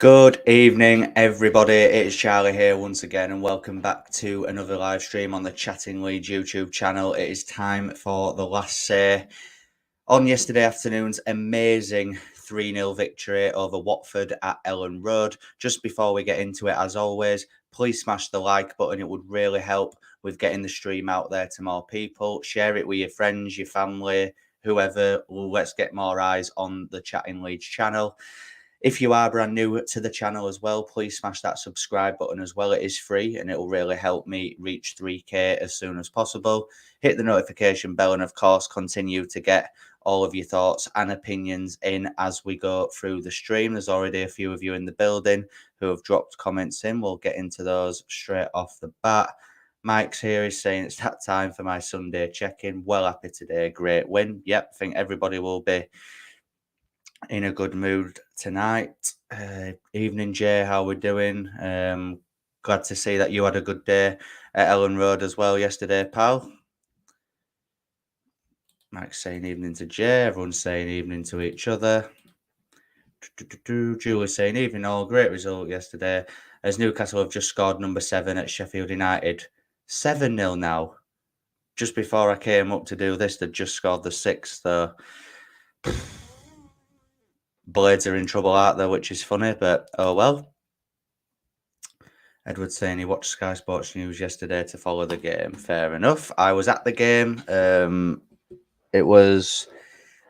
Good evening, everybody. It's Charlie here once again, and welcome back to another live stream on the Chatting Leeds YouTube channel. It is time for the last say on yesterday afternoon's amazing 3-0 victory over Watford at Elland Road. Just before we get into it, as always, please smash the like button. It would really help with getting the stream out there to more people. Share it with your friends, your family, whoever. Let's get more eyes on the Chatting Leeds channel. If you are brand new to the channel as well, please smash that subscribe button as well. It is free and it will really help me reach 3K as soon as possible. Hit the notification bell and, of course, continue to get all of your thoughts and opinions in as we go through the stream. There's already a few of you in the building who have dropped comments in. We'll get into those straight off the bat. Mike's here is saying it's that time for my Sunday check-in. Well happy today. Great win. Yep, I think everybody will be in a good mood tonight. Evening, Jay. How we doing? Glad to see that you had a good day at Elland Road as well yesterday, pal. Mike's saying evening to Jay. Everyone's saying evening to each other. Julie's saying evening all. Great result yesterday. As Newcastle have just scored number 7 at Sheffield United. 7-0 now. Just before I came up to do this, they'd just scored the 6th, though. Blades are in trouble, aren't they? Which is funny, but oh well. Edward saying he watched Sky Sports News yesterday to follow the game. Fair enough. I was at the game. It was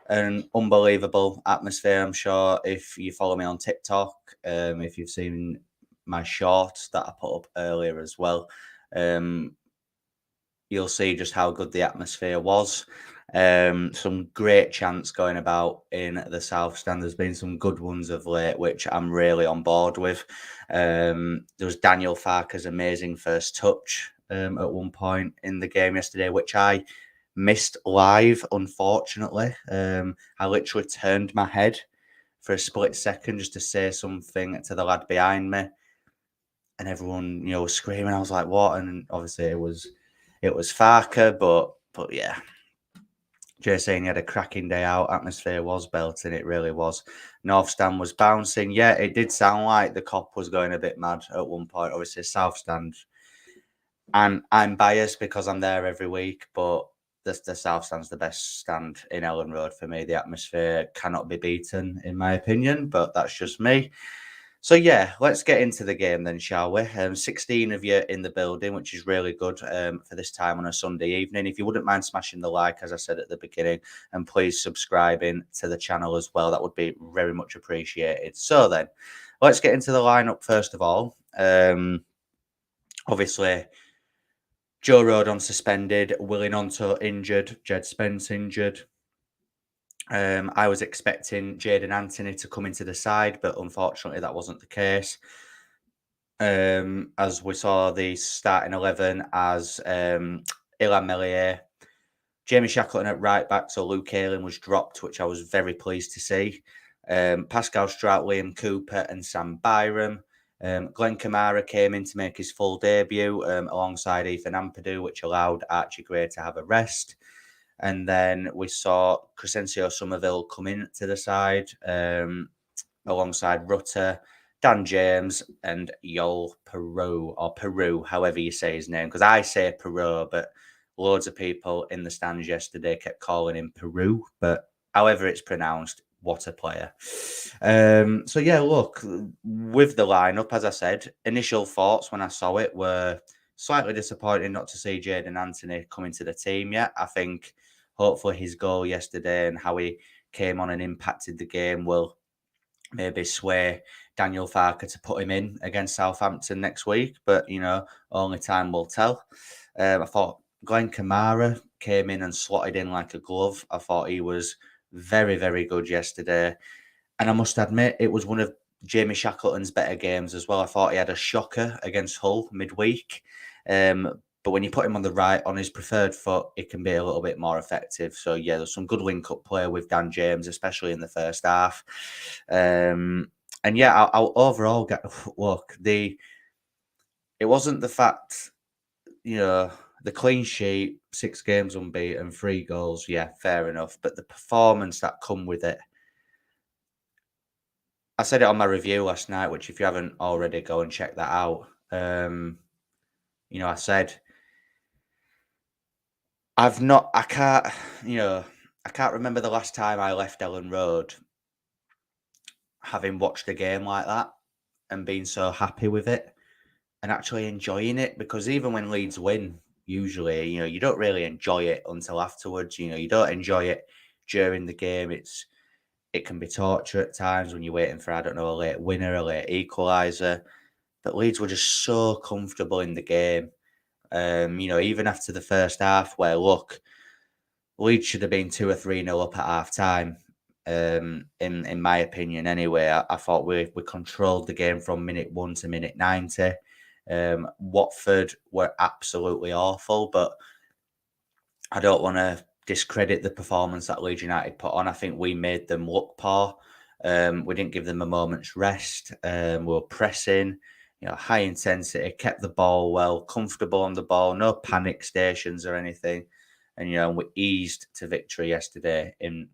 an unbelievable atmosphere. I'm sure if you follow me on TikTok, if you've seen my shorts that I put up earlier as well, you'll see just how good the atmosphere was. Some great chants going about in the South Stand. There's been some good ones of late, which I'm really on board with. There was Daniel Farke's amazing first touch at one point in the game yesterday, which I missed live, unfortunately. I literally turned my head for a split second just to say something to the lad behind me, and everyone, was screaming. I was like, "What?" And obviously, it was Farke, but yeah. Jay saying he had a cracking day out. Atmosphere was belting. It really was. North Stand was bouncing. Yeah, it did sound like the cop was going a bit mad at one point. Obviously, South Stand. And I'm biased because I'm there every week, but the South Stand's the best stand in Elland Road for me. The atmosphere cannot be beaten, in my opinion, but that's just me. So, yeah, let's get into the game then, shall we? 16 of you in the building, which is really good for this time on a Sunday evening. If you wouldn't mind smashing the like, as I said at the beginning, and please subscribing to the channel as well, that would be very much appreciated. So then, let's get into the lineup first of all. Obviously, Joe Rodon suspended, Willie Gnonto injured, Jed Spence injured. I was expecting Jayden Anthony to come into the side, but unfortunately that wasn't the case. As we saw the starting 11 as Ilan Melier, Jamie Shackleton at right back, so Luke Ayling was dropped, which I was very pleased to see. Pascal Strout, Liam Cooper and Sam Byram. Glenn Kamara came in to make his full debut alongside Ethan Ampadu, which allowed Archie Gray to have a rest. And then we saw Crescencio Somerville come in to the side alongside Rutter, Dan James and Yol Peru, however you say his name. Because I say Peru, but loads of people in the stands yesterday kept calling him Peru. But however it's pronounced, what a player. So, yeah, look, with the lineup, as I said, initial thoughts when I saw it were slightly disappointing not to see Jayden Anthony come into the team yet. I think hopefully his goal yesterday and how he came on and impacted the game will maybe sway Daniel Farke to put him in against Southampton next week. But, only time will tell. I thought Glenn Kamara came in and slotted in like a glove. I thought he was very, very good yesterday. And I must admit, it was one of Jamie Shackleton's better games as well. I thought he had a shocker against Hull midweek. But when you put him on the right, on his preferred foot, it can be a little bit more effective. So, yeah, there's some good link-up play with Dan James, especially in the first half. And, yeah, I'll overall look, it wasn't the fact, the clean sheet, 6 games unbeaten, 3 goals, yeah, fair enough. But the performance that come with it, I said it on my review last night, which if you haven't already, go and check that out. I said I can't, I can't remember the last time I left Elland Road having watched a game like that and being so happy with it and actually enjoying it, because even when Leeds win, usually, you don't really enjoy it until afterwards. You don't enjoy it during the game. It can be torture at times when you're waiting for, I don't know, a late winner, a late equaliser. But Leeds were just so comfortable in the game. Even after the first half, where look, Leeds should have been 2 or 3-0 up at half time. In my opinion, anyway, I thought we controlled the game from minute 1 to minute 90. Watford were absolutely awful, but I don't want to discredit the performance that Leeds United put on. I think we made them look poor. We didn't give them a moment's rest. We were pressing, high intensity, kept the ball well, comfortable on the ball, no panic stations or anything. And we eased to victory yesterday, in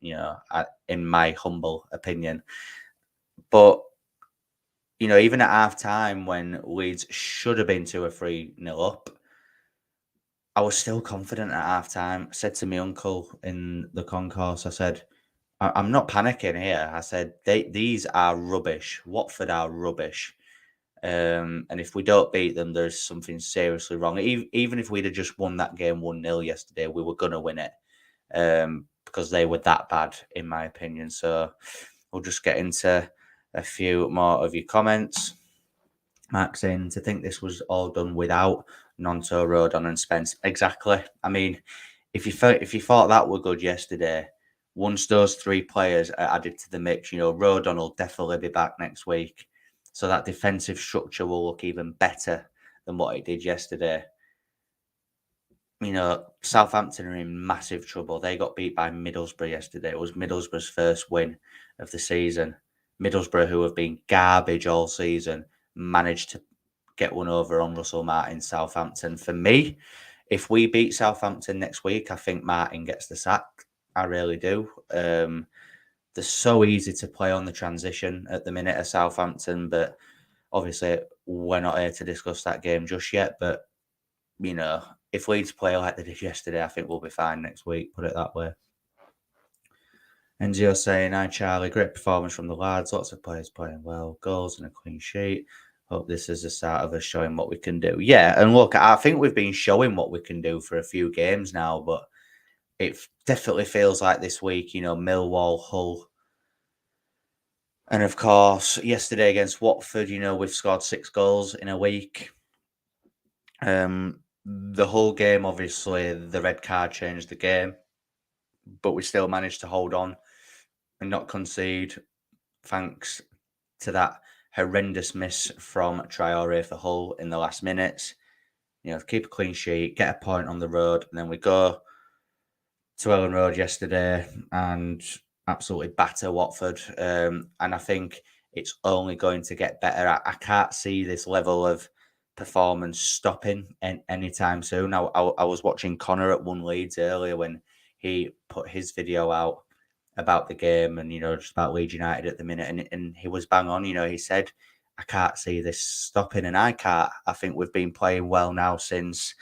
my humble opinion. But even at half time, when Leeds should have been 2 or 3-0 up, I was still confident at half time. I said to my uncle in the concourse, I said, I'm not panicking here. I said, these are rubbish. Watford are rubbish. And if we don't beat them, there's something seriously wrong. Even if we'd have just won that game 1-0 yesterday, we were going to win it, because they were that bad, in my opinion. So we'll just get into a few more of your comments. Mark saying, to think this was all done without Nonto, Rodon and Spence. Exactly. I mean, if you thought that were good yesterday, once those 3 players are added to the mix, Rodon will definitely be back next week. So that defensive structure will look even better than what it did yesterday. Southampton are in massive trouble. They got beat by Middlesbrough yesterday. It was Middlesbrough's first win of the season. Middlesbrough, who have been garbage all season, managed to get one over on Russell Martin, Southampton. For me, if we beat Southampton next week, I think Martin gets the sack. I really do. They're so easy to play on the transition at the minute of Southampton, but obviously we're not here to discuss that game just yet. But, if Leeds play like they did yesterday, I think we'll be fine next week, put it that way. Enzio saying, hi Charlie, great performance from the lads, lots of players playing well, goals and a clean sheet. Hope this is the start of us showing what we can do. Yeah, and look, I think we've been showing what we can do for a few games now, but it definitely feels like this week, Millwall, Hull. And of course, yesterday against Watford, we've scored 6 goals in a week. The whole game, obviously, the red card changed the game, but we still managed to hold on and not concede, thanks to that horrendous miss from Traore for Hull in the last minutes. Keep a clean sheet, get a point on the road, and then we go to Elland Road yesterday and absolutely batter Watford. And I think it's only going to get better. I can't see this level of performance stopping anytime soon. I was watching Connor at One Leeds earlier when he put his video out about the game and, just about Leeds United at the minute. And he was bang on. He said, I can't see this stopping, and I can't. I think we've been playing well now since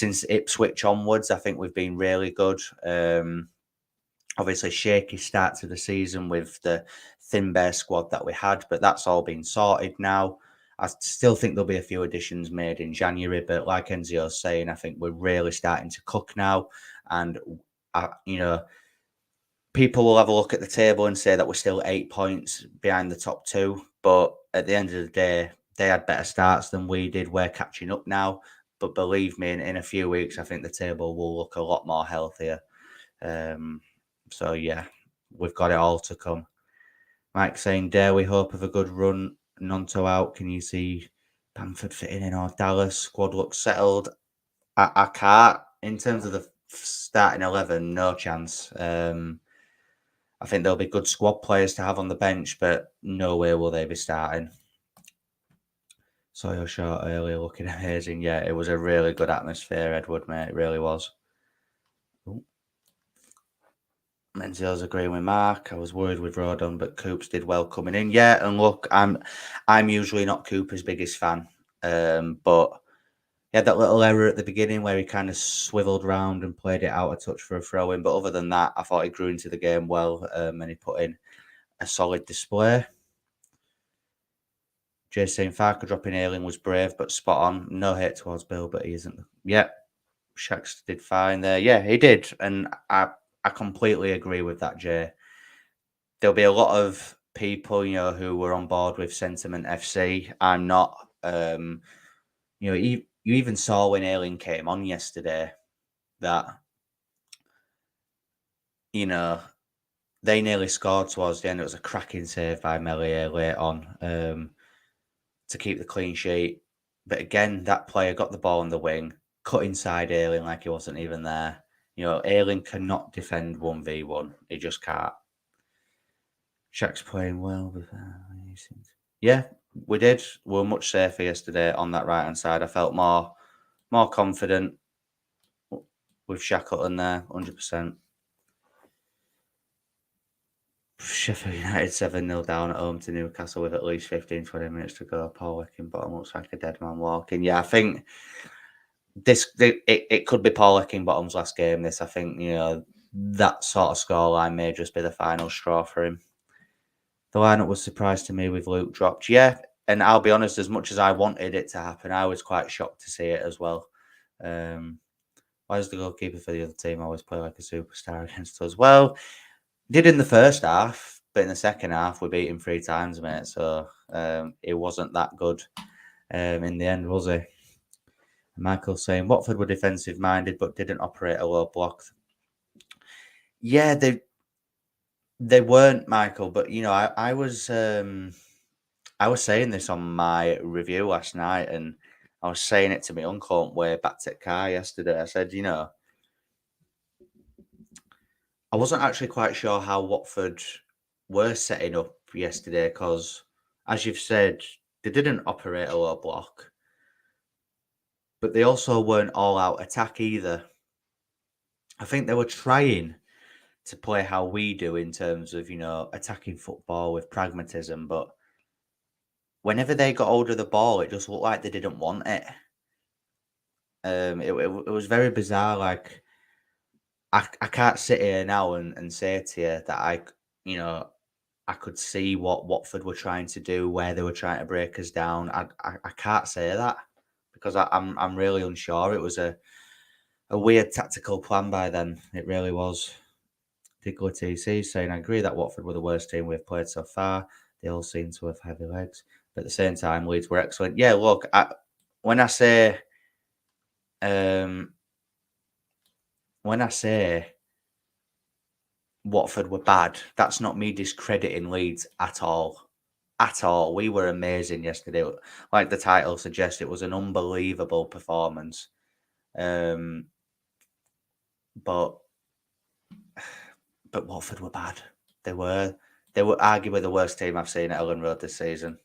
Ipswich onwards. I think we've been really good. Obviously, shaky start to the season with the thin bare squad that we had, but that's all been sorted now. I still think there'll be a few additions made in January, but like Enzio's saying, I think we're really starting to cook now. And, people will have a look at the table and say that we're still 8 points behind the top 2. But at the end of the day, they had better starts than we did. We're catching up now. But believe me, in a few weeks, I think the table will look a lot more healthier. So, yeah, we've got it all to come. Mike saying, dare we hope of a good run? Nonto out. Can you see Bamford fitting in or Dallas? Squad looks settled. I can't. In terms of the starting 11, no chance. I think there'll be good squad players to have on the bench, but no way will they be starting. Saw your shot earlier, looking amazing. Yeah, it was a really good atmosphere, Edward, mate. It really was. Ooh. Menzies agreeing with Mark. I was worried with Rodon, but Coops did well coming in. Yeah, and look, I'm usually not Cooper's biggest fan, but he had that little error at the beginning where he kind of swiveled round and played it out a touch for a throw in. But other than that, I thought he grew into the game well, and he put in a solid display. Jay saying Farker dropping Ayling was brave but spot on. No hate towards Bill, but he isn't. Yeah, Shax did fine there. Yeah, he did, and I completely agree with that, Jay. There'll be a lot of people, who were on board with Sentiment FC. I'm not. You even saw when Ayling came on yesterday that, they nearly scored towards the end. It was a cracking save by Melier late on to keep the clean sheet. But again, that player got the ball on the wing, cut inside Ayling like he wasn't even there. Ayling cannot defend 1v1. He just can't. Shaq's playing well. Yeah, we did. We were much safer yesterday on that right-hand side. I felt more confident with Shackleton there, 100%. Sheffield United 7-0 down at home to Newcastle with at least 15-20 minutes to go. Paul Eckingbottom looks like a dead man walking. Yeah, I think it could be Paul Eckingbottom's last game. This, I think, that sort of scoreline may just be the final straw for him. The lineup was surprised to me with Luke dropped. Yeah, and I'll be honest, as much as I wanted it to happen, I was quite shocked to see it as well. Why does the goalkeeper for the other team always play like a superstar against us? Well, did in the first half, but in the second half, we beat him 3 times, mate. So it wasn't that good in the end, was he? Michael saying Watford were defensive minded, but didn't operate a low block. Yeah, they weren't, Michael. But I was saying this on my review last night, and I was saying it to my uncle on way back to the car yesterday. I said, I wasn't actually quite sure how Watford were setting up yesterday because, as you've said, they didn't operate a low block, but they also weren't all out attack either. I think they were trying to play how we do in terms of, attacking football with pragmatism, but whenever they got hold of the ball, it just looked like they didn't want it. It was very bizarre. Like, I can't sit here now and say to you that I could see what Watford were trying to do, where they were trying to break us down. I can't say that because I'm really unsure. It was a weird tactical plan by them. It really was. Diggler TC saying, I agree that Watford were the worst team we've played so far. They all seem to have heavy legs. But at the same time, Leeds were excellent. Yeah, look, when I say Watford were bad, that's not me discrediting Leeds at all. At all. We were amazing yesterday. Like the title suggests, it was an unbelievable performance. But Watford were bad. They were arguably the worst team I've seen at Elland Road this season.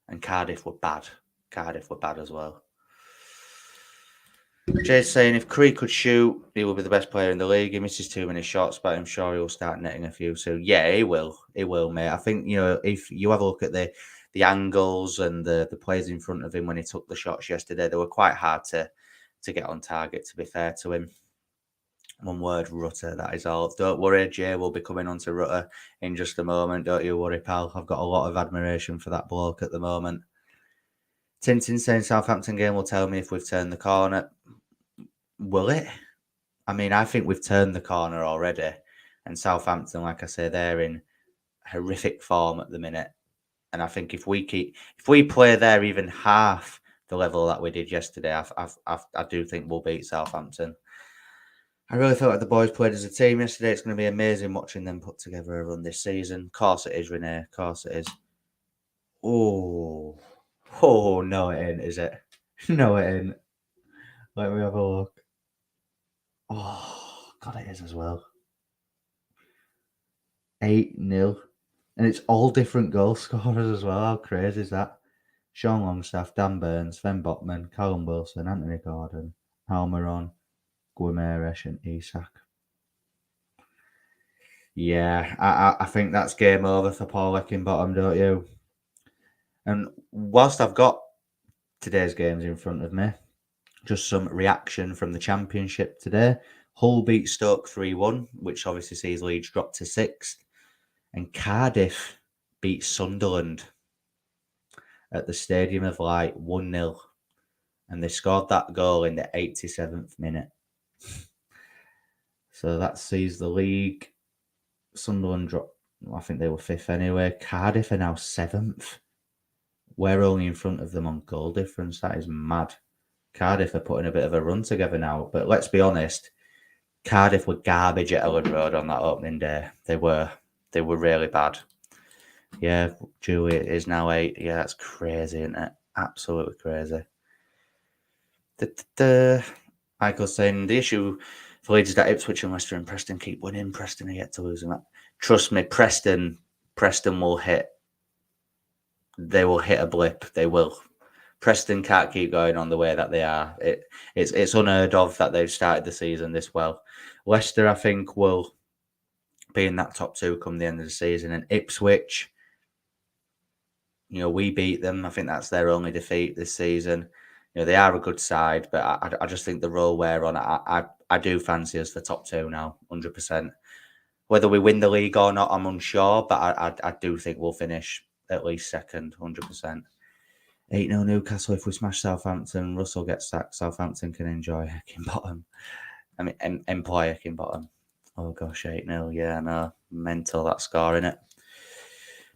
And Cardiff were bad. Cardiff were bad as well. Jay's saying if Cree could shoot, he will be the best player in the league. He misses too many shots, but I'm sure he'll start netting a few soon. Yeah, he will. He will, mate. I think, if you have a look at the angles and the players in front of him when he took the shots yesterday, they were quite hard to get on target, to be fair to him. One word, Rutter, that is all. Don't worry, Jay will be coming on to Rutter in just a moment. Don't you worry, pal. I've got a lot of admiration for that bloke at the moment. Tintin saying Southampton game will tell me if we've turned the corner. Will it? I mean, I think we've turned the corner already. And Southampton, like I say, they're in horrific form at the minute. And I think if we play there even half the level that we did yesterday, I do think we'll beat Southampton. I really felt like the boys played as a team yesterday. It's going to be amazing watching them put together a run this season. Of course it is, Renee. Of course it is. Oh, no, it ain't, is it? No, it ain't. Let me have a look. Oh, God, it is as well. 8-0. And it's all different goal scorers as well. How crazy is that? Sean Longstaff, Dan Burns, Sven Botman, Callum Wilson, Anthony Gordon, Almiron, Guimaraes and Isak. Yeah, I think that's game over for Paul Heckingbottom, don't you? And whilst I've got today's games in front of me, just some reaction from the Championship today. Hull beat Stoke 3-1, which obviously sees Leeds drop to 6th. And Cardiff beat Sunderland at the Stadium of Light 1-0. And they scored that goal in the 87th minute. So that sees the league. Sunderland drop. I think they were 5th anyway. Cardiff are now 7th. We're only in front of them on goal difference. That is mad. Cardiff are putting a bit of a run together now. But let's be honest, Cardiff were garbage at Elland Road on that opening day. They were really bad. Yeah, Juliet is now 8. Yeah, that's crazy, isn't it? Absolutely crazy. Michael's saying the issue for Leeds is that Ipswich and Leicester and Preston keep winning. Preston are yet to lose. And trust me, Preston will hit. They will hit a blip. They will. Preston can't keep going on the way that they are. It's unheard of that they've started the season this well. Leicester, I think, will be in that top 2 come the end of the season. And Ipswich, we beat them. I think that's their only defeat this season. They are a good side, but I just think the role we're on, I do fancy us for top 2 now, 100%. Whether we win the league or not, I'm unsure, but I do think we'll finish at least 2nd, 100%. 8-0 Newcastle. If we smash Southampton, Russell gets sacked. Southampton can enjoy Heckingbottom. I mean, employ Heckingbottom. Oh gosh, 8-0. Yeah, no, mental that score, innit?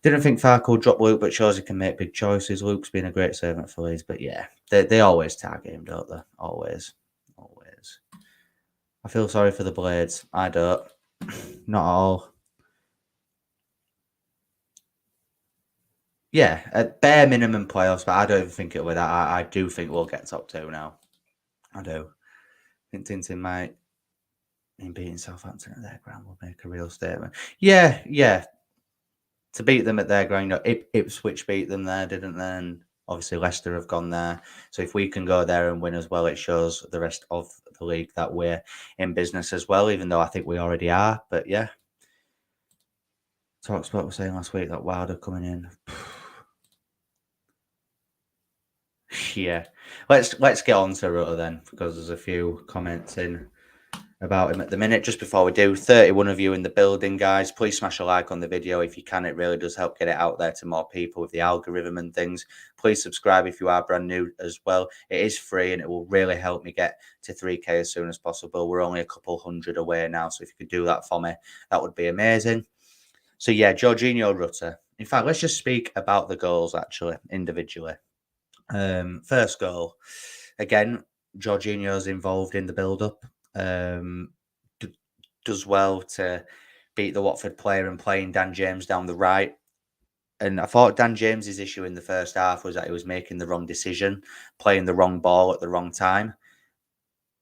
Didn't think Farke would drop Luke, but shows he can make big choices. Luke's been a great servant for Leeds, but yeah, they always target him, don't they? Always. I feel sorry for the Blades. I don't. Not at all. Yeah, at bare minimum playoffs, but I don't even think it'll be that. I do think we'll get top 2 now. I do. I think Tintin might, in beating Southampton at their ground, will make a real statement. Yeah. To beat them at their ground, Ipswich beat them there, didn't they? And obviously Leicester have gone there. So if we can go there and win as well, it shows the rest of the league that we're in business as well, even though I think we already are. But yeah. Talksport was saying last week that Wilder coming in. Yeah. Let's get on to Rutter then, because there's a few comments in about him at the minute. Just before we do, 31 of you in the building, guys. Please smash a like on the video if you can. It really does help get it out there to more people with the algorithm and things. Please subscribe if you are brand new as well. It is free and it will really help me get to 3K as soon as possible. We're only a couple hundred away now, so if you could do that for me, that would be amazing. So yeah, Jorginho, Rutter. In fact, let's just speak about the goals actually, individually. First goal, again, Jorginho's involved in the build-up. Does well to beat the Watford player and playing Dan James down the right. And I thought Dan James's issue in the first half was that he was making the wrong decision, playing the wrong ball at the wrong time.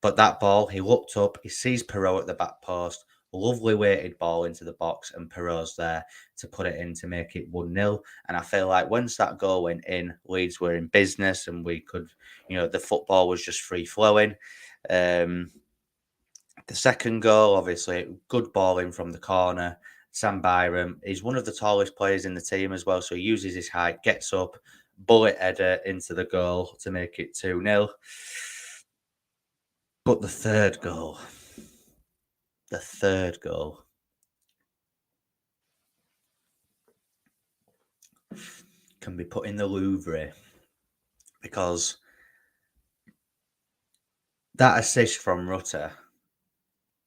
But that ball, he looked up, he sees Perot at the back post, lovely weighted ball into the box, and Perot's there to put it in to make it 1-0. And I feel like once that goal went in, Leeds were in business and we could, the football was just free flowing. The second goal, obviously, good ball in from the corner. Sam Byram is one of the tallest players in the team as well, so he uses his height, gets up, bullet header into the goal to make it 2-0. But the third goal can be put in the Louvre, because that assist from Rutter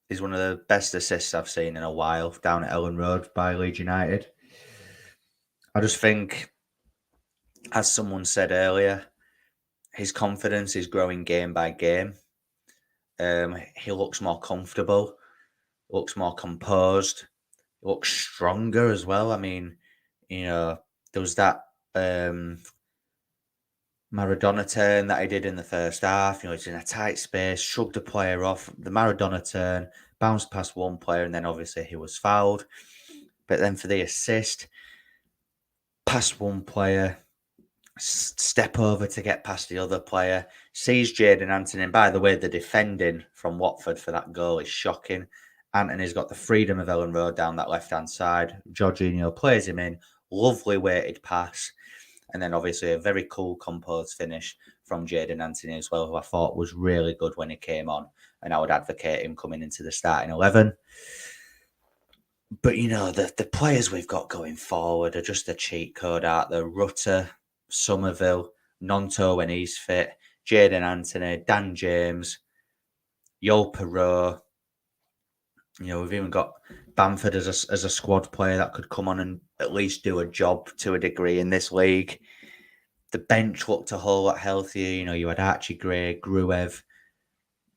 is one of the best assists I've seen in a while down at Elland Road by Leeds United. I just think, as someone said earlier, his confidence is growing game by game. He looks more comfortable, looks more composed, looks stronger as well. I mean, there was that Maradona turn that he did in the first half. He's in a tight space, shrugged a player off. The Maradona turn, bounced past one player, and then obviously he was fouled. But then for the assist, past one player, step over to get past the other player, sees Jadon Anthony. And by the way, the defending from Watford for that goal is shocking. Anthony's got the freedom of Elland Road down that left-hand side. Jorginho plays him in. Lovely weighted pass. And then obviously a very cool composed finish from Jadon Anthony as well, who I thought was really good when he came on. And I would advocate him coming into the starting 11. But, the players we've got going forward are just a cheat code, aren't they? Rutter, Somerville, Nonto when he's fit, Jadon Anthony, Dan James, Yol Perot. We've even got Bamford as a squad player that could come on and at least do a job to a degree in this league. The bench looked a whole lot healthier. You had Archie Gray, Gruev,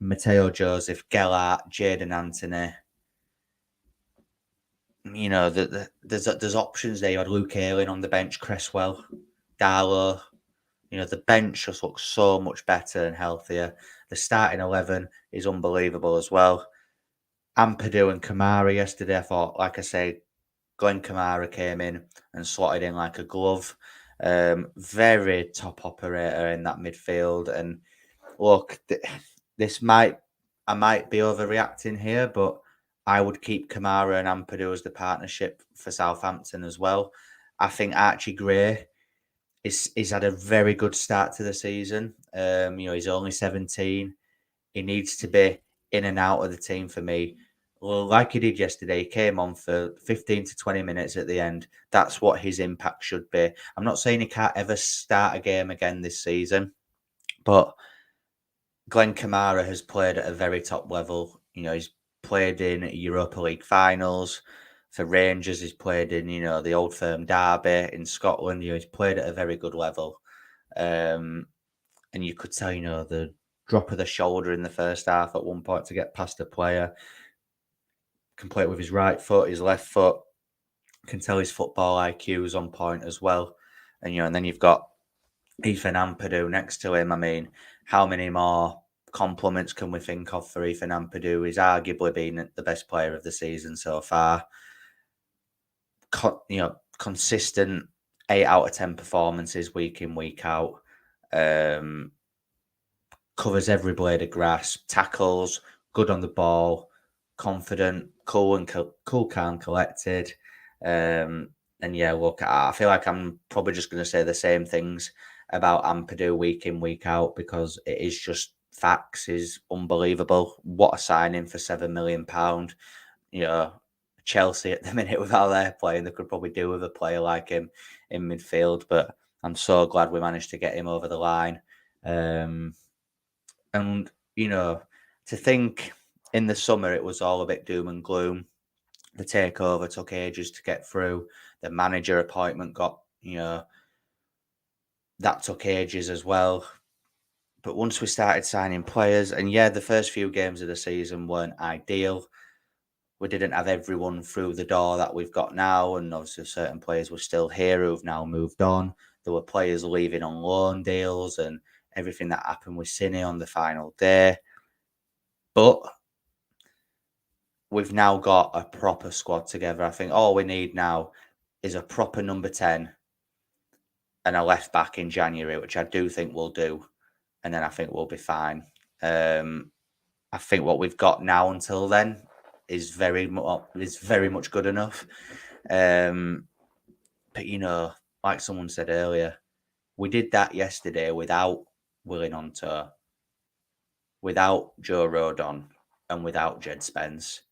Mateo Joseph, Gellart, Jadon Anthony. There's options there. You had Luke Ayling on the bench, Cresswell, Darlow. The bench just looks so much better and healthier. The starting 11 is unbelievable as well. Ampadu and Kamara yesterday, I thought, like I say, Glenn Kamara came in and slotted in like a glove. Very top operator in that midfield. And look, I might be overreacting here, but I would keep Kamara and Ampadu as the partnership for Southampton as well. I think Archie Gray is had a very good start to the season. He's only 17. He needs to be in and out of the team for me. Well, like he did yesterday, he came on for 15 to 20 minutes at the end. That's what his impact should be. I'm not saying he can't ever start a game again this season, but Glenn Kamara has played at a very top level. He's played in Europa League finals. For Rangers, he's played in, the Old Firm Derby in Scotland. He's played at a very good level. And you could tell, the drop of the shoulder in the first half at one point to get past a player. Can play it with his right foot, his left foot. Can tell his football IQ is on point as well. And then you've got Ethan Ampadu next to him. I mean, how many more compliments can we think of for Ethan Ampadu? He's arguably been the best player of the season so far. Consistent 8 out of 10 performances week in, week out. Covers every blade of grass, tackles, good on the ball, confident, cool, calm, collected. And yeah, look, I feel like I'm probably just going to say the same things about Ampadu week in, week out, because it is just facts. Is unbelievable. What a signing for £7 million. Chelsea at the minute with how they're playing, they could probably do with a player like him in midfield. But I'm so glad we managed to get him over the line. And to think in the summer it was all a bit doom and gloom. The takeover took ages to get through. The manager appointment that took ages as well. But once we started signing players, and the first few games of the season weren't ideal. We didn't have everyone through the door that we've got now, and obviously certain players were still here who've now moved on. There were players leaving on loan deals and everything that happened with Cine on the final day. But we've now got a proper squad together. I think all we need now is a proper number 10 and a left back in January, which I do think we'll do. And then I think we'll be fine. I think what we've got now until then is very much good enough. But like someone said earlier, we did that yesterday without Willie Gnonto, without Joe Rodon, and without Jed Spence.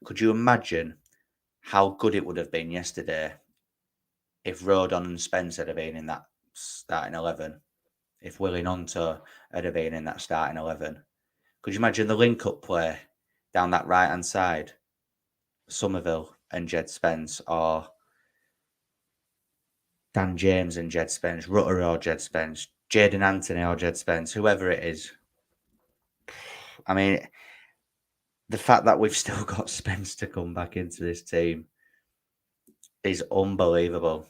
Could you imagine how good it would have been yesterday if Rodon and Spence had been in that starting 11? If Willie Gnonto had been in that starting 11? Could you imagine the link-up play down that right-hand side? Somerville and Jed Spence, or Dan James and Jed Spence, Rutter or Jed Spence, Jadon Anthony or Jed Spence, whoever it is. I mean, the fact that we've still got Spence to come back into this team is unbelievable.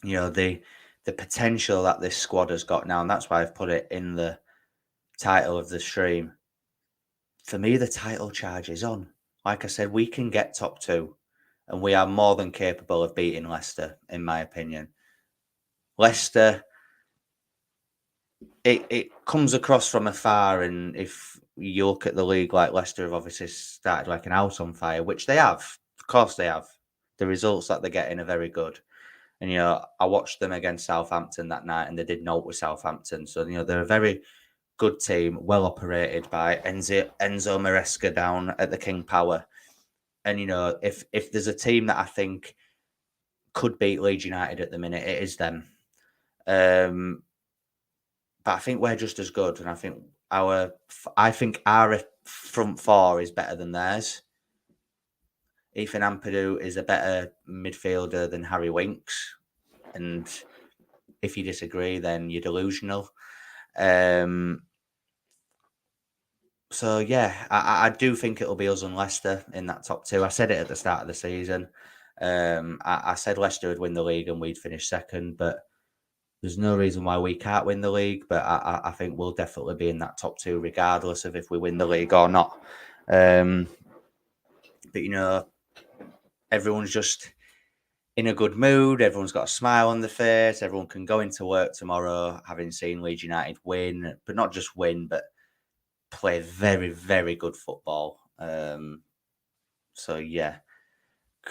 The potential that this squad has got now, and that's why I've put it in the title of the stream. For me, the title charge is on. Like I said, we can get top 2, and we are more than capable of beating Leicester, in my opinion. Leicester, it comes across from afar, and if you look at the league, like Leicester have obviously started like an house on fire, which they have. Of course they have. The results that they're getting are very good. And, I watched them against Southampton that night and they did note with Southampton. So, they're a very good team, well operated by Enzo Maresca down at the King Power. And, if there's a team that I think could beat Leeds United at the minute, it is them. But I think we're just as good. And I think our front four is better than theirs. Ethan Ampadu is a better midfielder than Harry Winks. And if you disagree, then you're delusional. So, yeah, I do think it'll be us and Leicester in that top two. I said it at the start of the season. I said Leicester would win the league and we'd finish second, but there's no reason why we can't win the league. But I think we'll definitely be in that top two, regardless of if we win the league or not. But, everyone's just in a good mood. Everyone's got a smile on their face. Everyone can go into work tomorrow having seen Leeds United win, but not just win, but play very, very good football. So, yeah.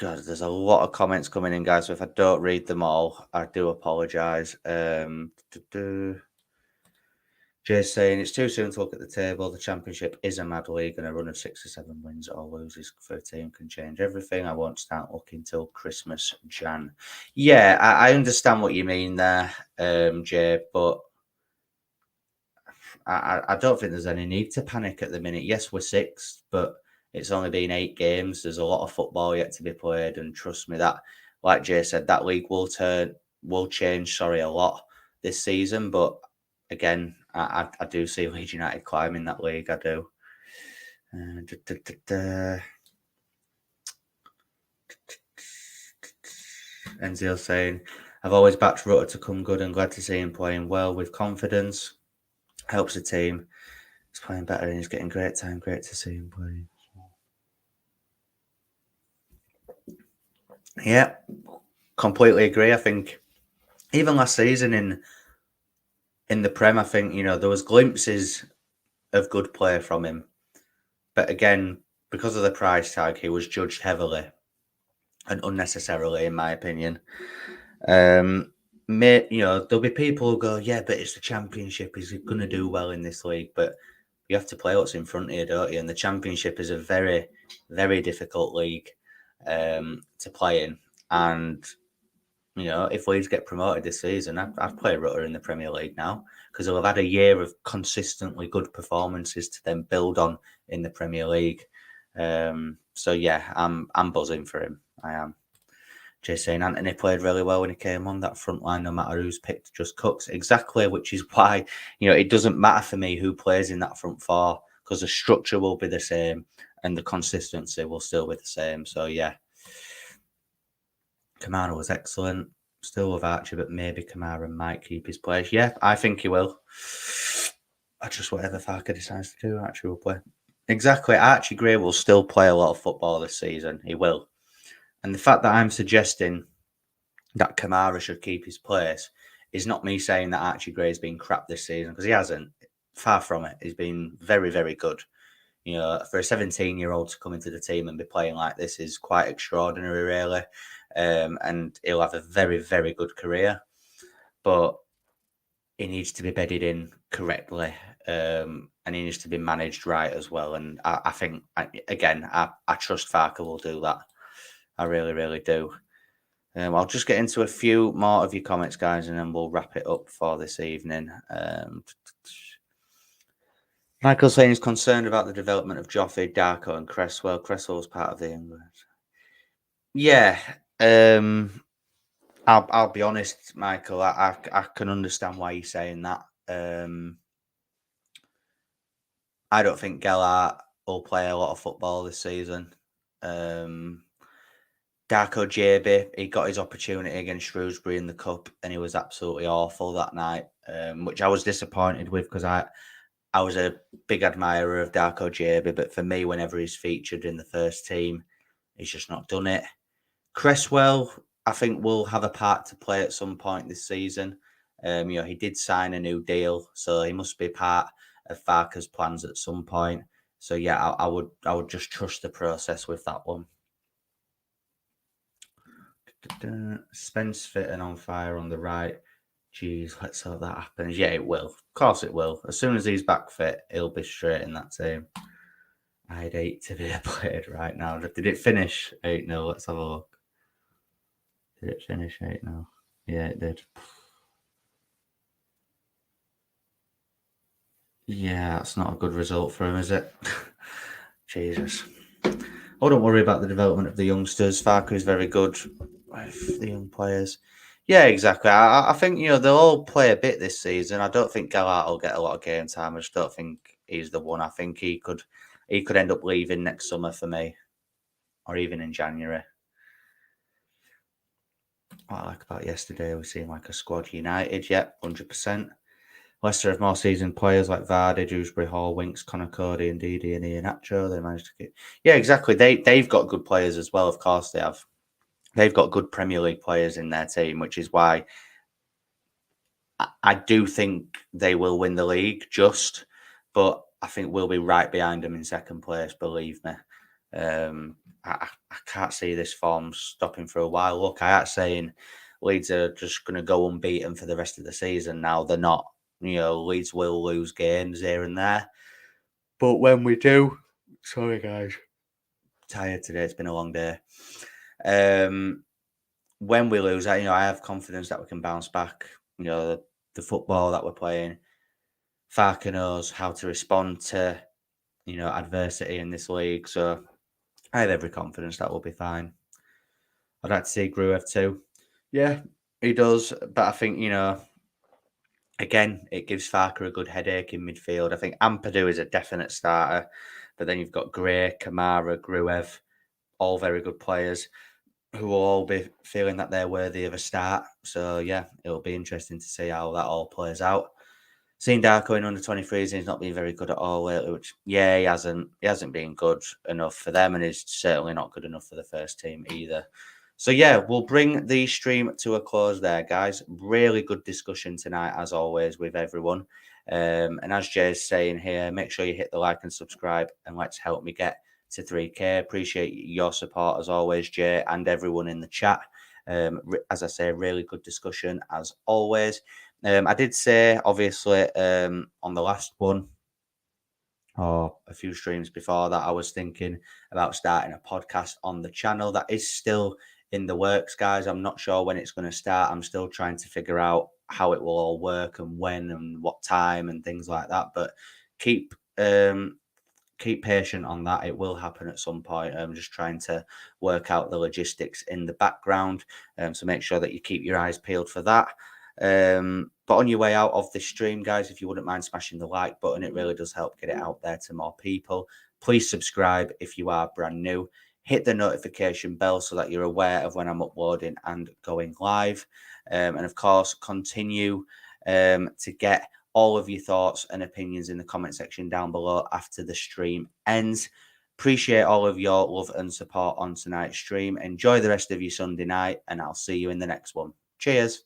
God, there's a lot of comments coming in, guys. So if I don't read them all, I do apologise. Jay's saying it's too soon to look at the table. The Championship is a mad league, and a run of 6 or 7 wins or loses for a team can change everything. I won't start looking till Christmas, Jan. Yeah, I understand what you mean there, Jay, but I don't think there's any need to panic at the minute. Yes, we're 6th, but it's only been 8 games. There's a lot of football yet to be played, and trust me, that, like Jay said, that league will change. A lot this season. But again, I do see Leeds United climbing that league. I do. Enzil saying, I've always backed Rutter to come good and glad to see him playing well with confidence. Helps the team. He's playing better and he's getting great time. Great to see him playing. Yeah, completely agree. I think even last season in the Prem, I think, there was glimpses of good play from him. But again, because of the price tag, he was judged heavily and unnecessarily, in my opinion. There'll be people who go, yeah, but it's the Championship. He's going to do well in this league. But you have to play what's in front of you, don't you? And the Championship is a very, very difficult league to play in. And, if Leeds get promoted this season, I'd play Rutter in the Premier League now because he'll have had a year of consistently good performances to then build on in the Premier League. So, yeah, I'm buzzing for him. I am. Jay saying Anthony played really well when he came on. That front line, no matter who's picked, just cooks. Exactly, which is why, it doesn't matter for me who plays in that front four because the structure will be the same and the consistency will still be the same. So, yeah. Kamara was excellent. Still with Archie, but maybe Kamara might keep his place. Yeah, I think he will. Just whatever Farker decides to do, Archie will play. Exactly. Archie Gray will still play a lot of football this season. He will. And the fact that I'm suggesting that Kamara should keep his place is not me saying that Archie Gray's been crap this season, because he hasn't. Far from it. He's been very, very good. For a 17-year-old to come into the team and be playing like this is quite extraordinary, really. And he'll have a very, very good career. But he needs to be bedded in correctly. And he needs to be managed right as well. And I think, I trust Farker will do that. I really, really do. I'll just get into a few more of your comments, guys, and then we'll wrap it up for this evening. Michael saying he's concerned about the development of Joffe, Darko, and Cresswell. Cresswell's part of the England. Yeah. I'll be honest, Michael. I can understand why you're saying that. I don't think Gellart will play a lot of football this season. Darko JB, he got his opportunity against Shrewsbury in the Cup and he was absolutely awful that night, which I was disappointed with because I was a big admirer of Darko JB, but for me, whenever he's featured in the first team, he's just not done it. Cresswell, I think, will have a part to play at some point this season. He did sign a new deal, so he must be part of Farke's plans at some point. So yeah, I would just trust the process with that one. Spence fit and on fire on the right. Jeez, let's hope that happens. Yeah, it will. Of course it will. As soon as he's back fit, he'll be straight in that team. I'd hate to be played right now. Did it finish 8-0? Let's have a look. Did it finish 8-0? Yeah, it did. Yeah, that's not a good result for him, is it? Jesus. Oh, don't worry about the development of the youngsters. Farke is very good with the young players. Yeah, exactly. I think they'll all play a bit this season. I don't think Gallart will get a lot of game time. I just don't think he's the one. I think he could end up leaving next summer for me, or even in January. What I like about yesterday, we seemed like a squad united. Yep, 100%. Leicester have more seasoned players like Vardy, Dewsbury Hall, Winks, Connor Cody, and Didi and Iheanacho. They managed to get. Yeah, exactly. They've got good players as well. Of course, they have. They've got good Premier League players in their team, which is why I do think they will win the league. But I think we'll be right behind them in second place. Believe me. I can't see this form stopping for a while. Look, I ain't saying Leeds are just going to go unbeaten for the rest of the season. Now they're not. Leeds will lose games here and there. But when we do, sorry guys, tired today. It's been a long day. When we lose, I have confidence that we can bounce back. The football that we're playing, Farke knows how to respond to adversity in this league. So I have every confidence that we'll be fine. I'd like to see Gruev too. Yeah, he does. But I think, again, it gives Farke a good headache in midfield. I think Ampadu is a definite starter. But then you've got Gray, Kamara, Gruev, all very good players who will all be feeling that they're worthy of a start. So, yeah, it'll be interesting to see how that all plays out. Seeing Darko in under 23s, he's not been very good at all lately, which, yeah, he hasn't been good enough for them, and he's certainly not good enough for the first team either. So, yeah, we'll bring the stream to a close there, guys. Really good discussion tonight, as always, with everyone. And as Jay's saying here, make sure you hit the like and subscribe, and let's help me get to 3K. Appreciate your support, as always, Jay, and everyone in the chat. As I say, really good discussion, as always. I did say, obviously, on the last one, or a few streams before that, I was thinking about starting a podcast on the channel. That is still in the works, guys. I'm not sure when it's going to start. I'm still trying to figure out how it will all work and when and what time and things like that. But keep patient on that. It will happen at some point. I'm just trying to work out the logistics in the background. So make sure that you keep your eyes peeled for that. But on your way out of this stream, guys, if you wouldn't mind smashing the like button, it really does help get it out there to more people. Please subscribe if you are brand new. Hit the notification bell so that you're aware of when I'm uploading and going live. And of course, continue to get all of your thoughts and opinions in the comment section down below after the stream ends. Appreciate all of your love and support on tonight's stream. Enjoy the rest of your Sunday night, and I'll see you in the next one. Cheers.